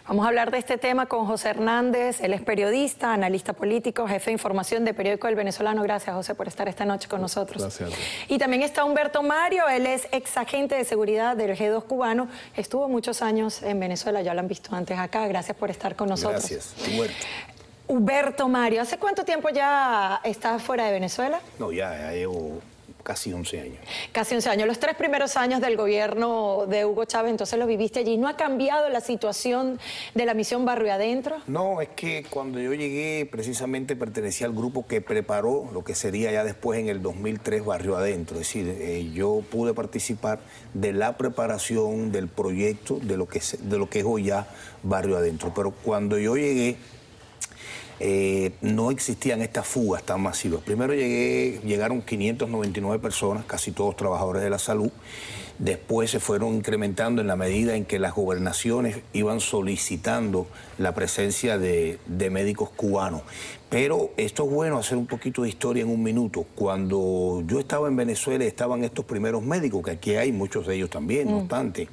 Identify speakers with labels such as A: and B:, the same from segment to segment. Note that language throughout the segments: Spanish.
A: Vamos a hablar de este tema con José Hernández. Él es periodista, analista político, jefe de información de Periódico El Venezolano. Gracias, José, por estar esta noche con nosotros.
B: Gracias.
A: Y también está Humberto Mario. Él es ex agente de seguridad del G2 cubano. Estuvo muchos años en Venezuela, ya lo han visto antes acá. Gracias por estar con nosotros.
B: Gracias, Humberto.
A: Humberto Mario, ¿hace cuánto tiempo ya estás fuera de Venezuela?
B: No, ya llevo casi 11 años.
A: Casi 11 años. Los 3 primeros años del gobierno de Hugo Chávez, entonces lo viviste allí. ¿No ha cambiado la situación de la misión Barrio Adentro?
B: No, es que cuando yo llegué precisamente pertenecía al grupo que preparó lo que sería ya después en el 2003 Barrio Adentro. Es decir, yo pude participar de la preparación del proyecto de lo que es hoy ya Barrio Adentro. Pero cuando yo llegué, no existían estas fugas tan masivas. Primero llegaron 599 personas, casi todos trabajadores de la salud. Después se fueron incrementando en la medida en que las gobernaciones iban solicitando la presencia de médicos cubanos. Pero esto es bueno hacer un poquito de historia en un minuto. Cuando yo estaba en Venezuela estaban estos primeros médicos, que aquí hay muchos de ellos también, no obstante.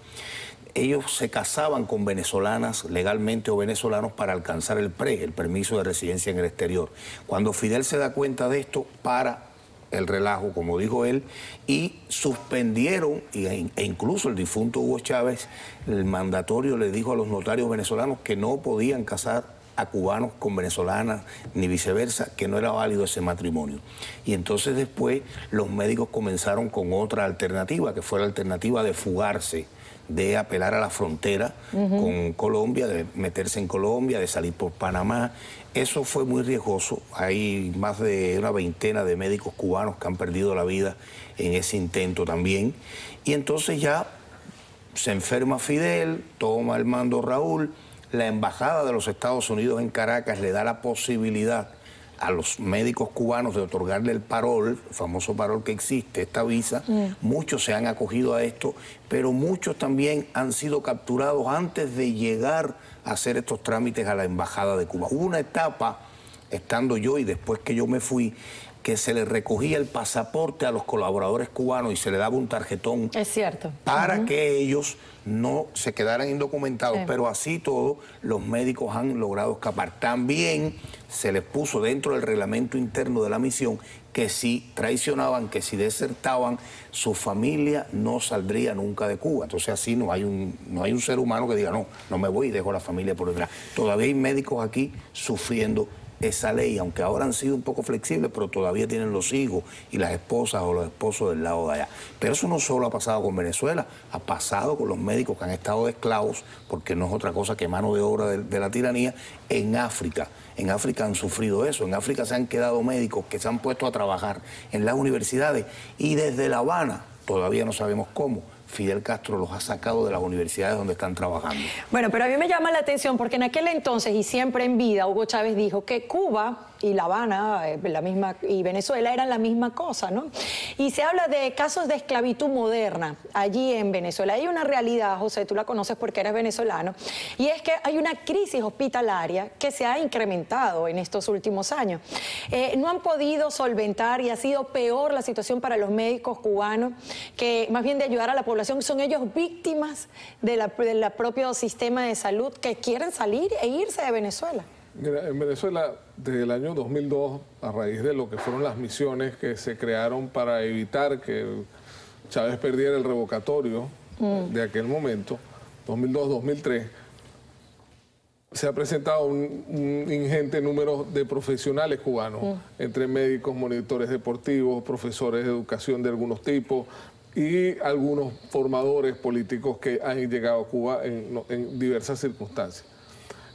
B: Ellos se casaban con venezolanas legalmente o venezolanos para alcanzar el permiso de residencia en el exterior. Cuando Fidel se da cuenta de esto, para el relajo, como dijo él, y suspendieron, e incluso el difunto Hugo Chávez, el mandatorio le dijo a los notarios venezolanos que no podían casar a cubanos con venezolanas, ni viceversa, que no era válido ese matrimonio. Y entonces después los médicos comenzaron con otra alternativa, que fue la alternativa de fugarse, de apelar a la frontera con Colombia, de meterse en Colombia, de salir por Panamá. Eso fue muy riesgoso. Hay más de una veintena de médicos cubanos que han perdido la vida en ese intento también. Y entonces ya se enferma Fidel, toma el mando Raúl, la embajada de los Estados Unidos en Caracas le da la posibilidad a los médicos cubanos de otorgarle el parol, el famoso parol que existe, esta visa. Muchos se han acogido a esto, pero muchos también han sido capturados antes de llegar a hacer estos trámites a la embajada de Cuba. Hubo una etapa, estando yo y después que yo me fui, que se le recogía el pasaporte a los colaboradores cubanos y se le daba un tarjetón.
A: Es cierto.
B: Para que ellos no se quedaran indocumentados, pero así todo, los médicos han logrado escapar. También se les puso dentro del reglamento interno de la misión que si traicionaban, que si desertaban, su familia no saldría nunca de Cuba. Entonces así no hay un ser humano que diga, no me voy y dejo a la familia por detrás. Todavía hay médicos aquí sufriendo esa ley, aunque ahora han sido un poco flexibles, pero todavía tienen los hijos y las esposas o los esposos del lado de allá. Pero eso no solo ha pasado con Venezuela, ha pasado con los médicos que han estado de esclavos, porque no es otra cosa que mano de obra de la tiranía, en África. En África han sufrido eso, en África se han quedado médicos que se han puesto a trabajar en las universidades y desde La Habana, todavía no sabemos cómo, Fidel Castro los ha sacado de las universidades donde están trabajando.
A: Bueno, pero a mí me llama la atención porque en aquel entonces y siempre en vida Hugo Chávez dijo que Cuba y La Habana y Venezuela eran la misma cosa, ¿no? Y se habla de casos de esclavitud moderna allí en Venezuela. Hay una realidad, José, tú la conoces porque eres venezolano, y es que hay una crisis hospitalaria que se ha incrementado en estos últimos años. No han podido solventar y ha sido peor la situación para los médicos cubanos, que más bien de ayudar a la población, son ellos víctimas del propio sistema de salud que quieren salir e irse de Venezuela.
C: Mira, en Venezuela, desde el año 2002, a raíz de lo que fueron las misiones que se crearon para evitar que Chávez perdiera el revocatorio de aquel momento, 2002-2003, se ha presentado un ingente número de profesionales cubanos, entre médicos, monitores deportivos, profesores de educación de algunos tipos y algunos formadores políticos que han llegado a Cuba en diversas circunstancias.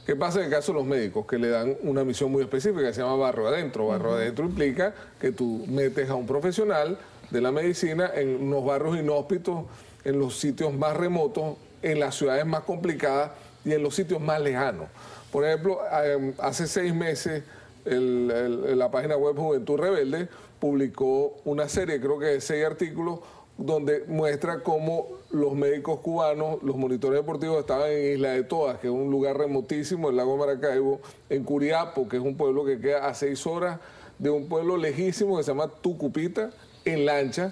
C: ¿Qué pasa en el caso de los médicos? Que le dan una misión muy específica que se llama Barrio Adentro. Barrio Adentro implica que tú metes a un profesional de la medicina en unos barrios inhóspitos, en los sitios más remotos, en las ciudades más complicadas y en los sitios más lejanos. Por ejemplo, hace 6 meses la página web Juventud Rebelde publicó una serie, creo que de 6 artículos, donde muestra cómo los médicos cubanos, los monitores deportivos estaban en Isla de Todas, que es un lugar remotísimo, el lago Maracaibo, en Curiapo, que es un pueblo que queda a 6 horas de un pueblo lejísimo que se llama Tucupita, en lancha,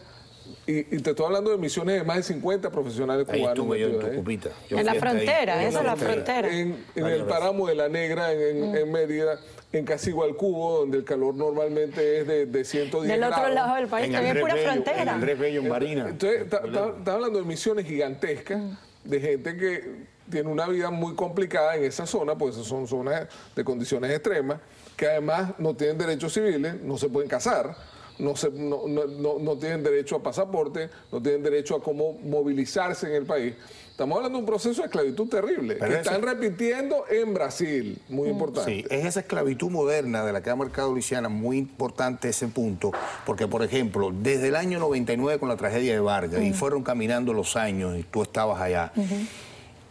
C: Y te estoy hablando de misiones de más de 50 profesionales
B: Ahí
C: cubanos.
B: estuve yo en
C: metidos ahí.
B: Tucupita.
A: En la frontera, esa es la frontera.
C: En el páramo de La Negra, en Mérida, en Casigualcubo, donde el calor normalmente es de 110
A: Del
C: grados.
A: otro lado del país, que es pura frontera.
B: En Andrés Bello, en Barinas.
C: Entonces, estás hablando de misiones gigantescas, de gente que tiene una vida muy complicada en esa zona, pues son zonas de condiciones extremas, que además no tienen derechos civiles, no se pueden casar, no tienen derecho a pasaporte, no tienen derecho a cómo movilizarse en el país. Estamos hablando de un proceso de esclavitud terrible, que están repitiendo en Brasil, muy importante.
B: Sí, es esa esclavitud moderna de la que ha marcado Luciana, muy importante ese punto, porque, por ejemplo, desde el año 99 con la tragedia de Vargas, y fueron caminando los años, y tú estabas allá,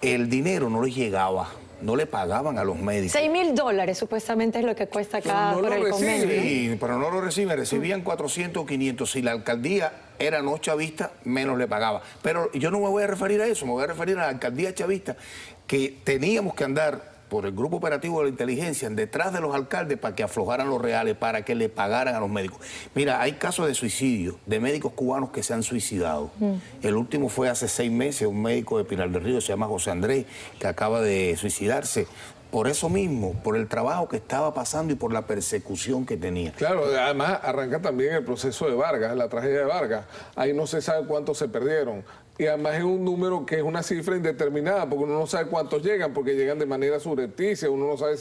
B: el dinero no les llegaba, no le pagaban a los médicos.
A: $6.000 supuestamente es lo que cuesta acá
C: No
A: por
C: lo
A: el convenio.
B: Sí, pero no lo reciben, recibían 400 o 500. Si la alcaldía era no chavista, menos le pagaba. Pero yo no me voy a referir a eso, me voy a referir a la alcaldía chavista, que teníamos que andar por el grupo operativo de la inteligencia detrás de los alcaldes para que aflojaran los reales, para que le pagaran a los médicos. Mira, hay casos de suicidio de médicos cubanos que se han suicidado. El último fue hace 6 meses, un médico de Pinar del Río, se llama José Andrés, que acaba de suicidarse. Por eso mismo, por el trabajo que estaba pasando y por la persecución que tenía.
C: Claro, además arranca también el proceso de Vargas, la tragedia de Vargas. Ahí no se sabe cuántos se perdieron. Y además es un número que es una cifra indeterminada, porque uno no sabe cuántos llegan, porque llegan de manera subrepticia, uno no sabe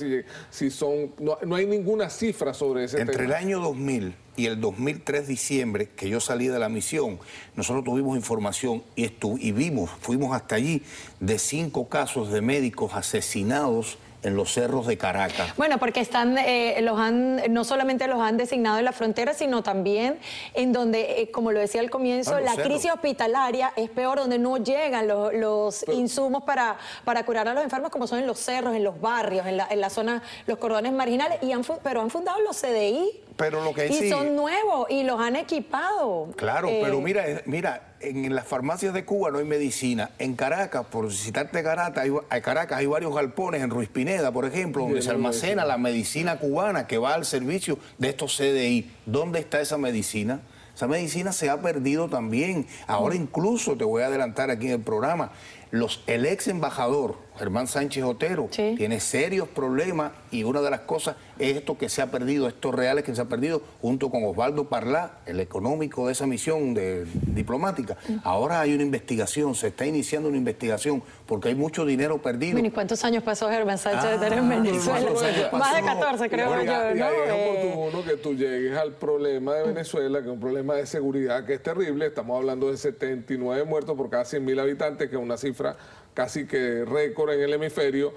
C: si son... No hay ninguna cifra sobre ese tema.
B: Entre el año 2000 y el 2003 diciembre, que yo salí de la misión, nosotros tuvimos información y fuimos hasta allí, de 5 casos de médicos asesinados en los cerros de Caracas.
A: Bueno, porque no solamente los han designado en la frontera, sino también en donde, como lo decía al comienzo, la crisis hospitalaria es peor, donde no llegan los insumos para curar a los enfermos, como son en los cerros, en los barrios, en la zona, los cordones marginales, pero han fundado los CDI.
B: Pero lo que
A: y son nuevos y los han equipado.
B: Claro, pero mira, en las farmacias de Cuba no hay medicina. En Caracas, por citarte Caracas, hay varios galpones, en Ruiz Pineda, por ejemplo, donde se almacena la medicina cubana que va al servicio de estos CDI. ¿Dónde está esa medicina? Esa medicina se ha perdido también. Ahora incluso, te voy a adelantar aquí en el programa, el ex embajador, Germán Sánchez Otero, tiene serios problemas y una de las cosas es esto que se ha perdido, estos reales que se ha perdido, junto con Osvaldo Parlá, el económico de esa misión diplomática. Ahora hay una investigación, se está iniciando una investigación porque hay mucho dinero perdido.
A: ¿Y cuántos años pasó Germán Sánchez Otero en Venezuela? Más de 14, creo yo.
C: Y ahí es oportuno que tú llegues al problema de Venezuela, que es un problema de seguridad que es terrible. Estamos hablando de 79 muertos por cada 100.000 habitantes, que es una cifra casi que récord en el hemisferio.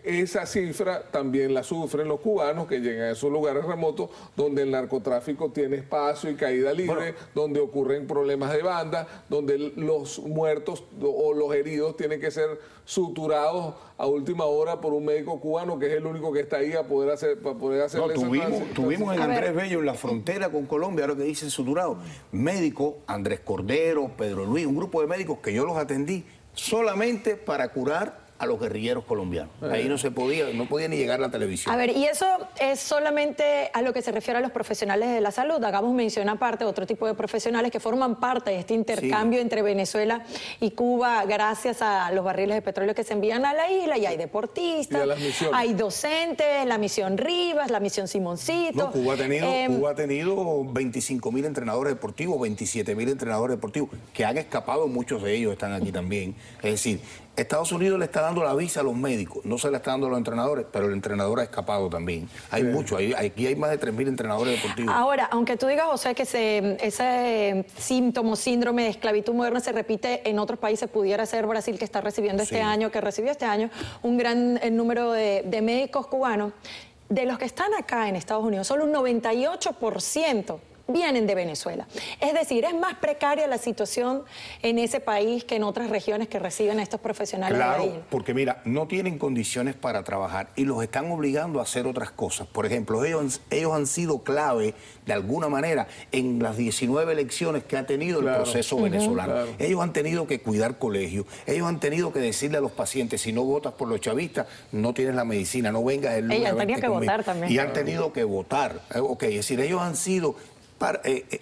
C: Esa cifra también la sufren los cubanos que llegan a esos lugares remotos donde el narcotráfico tiene espacio y caída libre, donde ocurren problemas de banda, donde los muertos o los heridos tienen que ser suturados a última hora por un médico cubano que es el único que está ahí para poder hacerle
B: tuvimos en Andrés Bello, en la frontera con Colombia, ahora que dicen suturado, médicos, Andrés Cordero, Pedro Luis, un grupo de médicos que yo los atendí solamente para curar a los guerrilleros colombianos. Ahí no podía ni llegar a la televisión.
A: A ver, y eso es solamente a lo que se refiere a los profesionales de la salud. Hagamos mención aparte de otro tipo de profesionales que forman parte de este intercambio entre Venezuela y Cuba gracias a los barriles de petróleo que se envían a la isla, y hay deportistas, hay docentes, la misión Rivas, la misión Simoncito.
B: No, Cuba ha tenido 25.000 entrenadores deportivos, 27.000 entrenadores deportivos, que han escapado, muchos de ellos están aquí también. Es decir, Estados Unidos le está dando la visa a los médicos, no se la está dando a los entrenadores, pero el entrenador ha escapado también. Hay muchos, aquí hay más de 3.000 entrenadores deportivos. Ahora,
A: aunque tú digas, José, que ese síndrome de esclavitud moderna se repite en otros países, pudiera ser Brasil, que está recibiendo que recibió este año un gran número de médicos cubanos. De los que están acá en Estados Unidos, solo un 98% vienen de Venezuela. Es decir, es más precaria la situación en ese país que en otras regiones que reciben a estos profesionales.
B: Claro, porque mira, no tienen condiciones para trabajar y los están obligando a hacer otras cosas. Por ejemplo, ellos han sido clave, de alguna manera, en las 19 elecciones que ha tenido el proceso venezolano. Ellos han tenido que cuidar colegios, ellos han tenido que decirle a los pacientes, si no votas por los chavistas, no tienes la medicina, no vengas el lunes.
A: Ellos han tenido que votar también.
B: Y han tenido que votar. Es decir, ellos han sido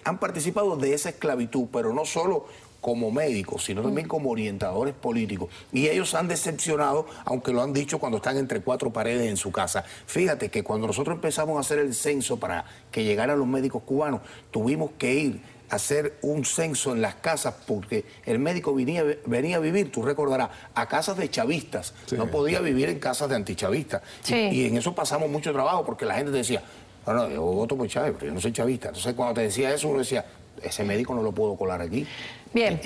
B: han participado de esa esclavitud, pero no solo como médicos, sino también como orientadores políticos. Y ellos han decepcionado, aunque lo han dicho cuando están entre cuatro paredes en su casa. Fíjate que cuando nosotros empezamos a hacer el censo para que llegaran los médicos cubanos, tuvimos que ir a hacer un censo en las casas porque el médico venía a vivir, tú recordarás, a casas de chavistas. Sí. No podía vivir en casas de antichavistas. Sí. Y en eso pasamos mucho trabajo porque la gente decía, no, yo voto por Chávez, pero yo no soy chavista. Entonces cuando te decía eso, uno decía, ese médico no lo puedo colar aquí.
A: Bien,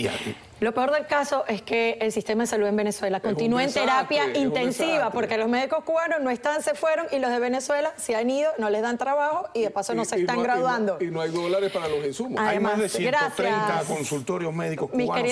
A: lo peor del caso es que el sistema de salud en Venezuela continúa en terapia intensiva, porque los médicos cubanos no están, se fueron, y los de Venezuela se han ido, no les dan trabajo y de paso no se están graduando.
C: Y no hay dólares para los insumos.
B: Además, hay más de 130 consultorios médicos cubanos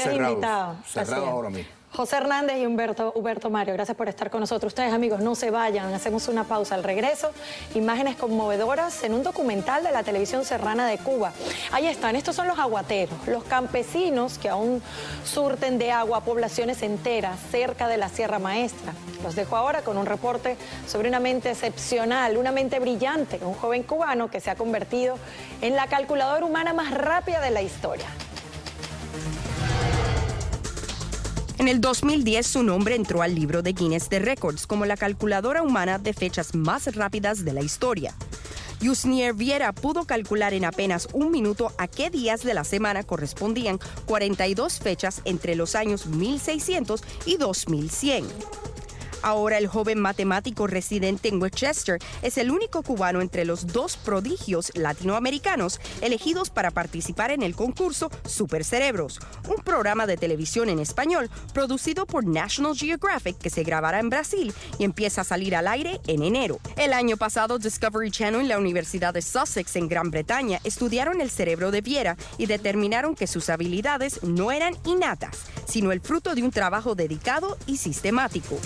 B: cerrados ahora mismo.
A: José Hernández y Huberto Mario, gracias por estar con nosotros. Ustedes, amigos, no se vayan, hacemos una pausa. Al regreso, imágenes conmovedoras en un documental de la televisión serrana de Cuba. Ahí están, estos son los aguateros, los campesinos que aún surten de agua a poblaciones enteras cerca de la Sierra Maestra. Los dejo ahora con un reporte sobre una mente excepcional, una mente brillante, un joven cubano que se ha convertido en la calculadora humana más rápida de la historia.
D: En el 2010, su nombre entró al libro de Guinness de Records como la calculadora humana de fechas más rápidas de la historia. Yusnier Viera pudo calcular en apenas un minuto a qué días de la semana correspondían 42 fechas entre los años 1600 y 2100. Ahora el joven matemático residente en Westchester es el único cubano entre los dos prodigios latinoamericanos elegidos para participar en el concurso Supercerebros, un programa de televisión en español producido por National Geographic que se grabará en Brasil y empieza a salir al aire en enero. El año pasado, Discovery Channel y la Universidad de Sussex en Gran Bretaña estudiaron el cerebro de Viera y determinaron que sus habilidades no eran innatas, sino el fruto de un trabajo dedicado y sistemático.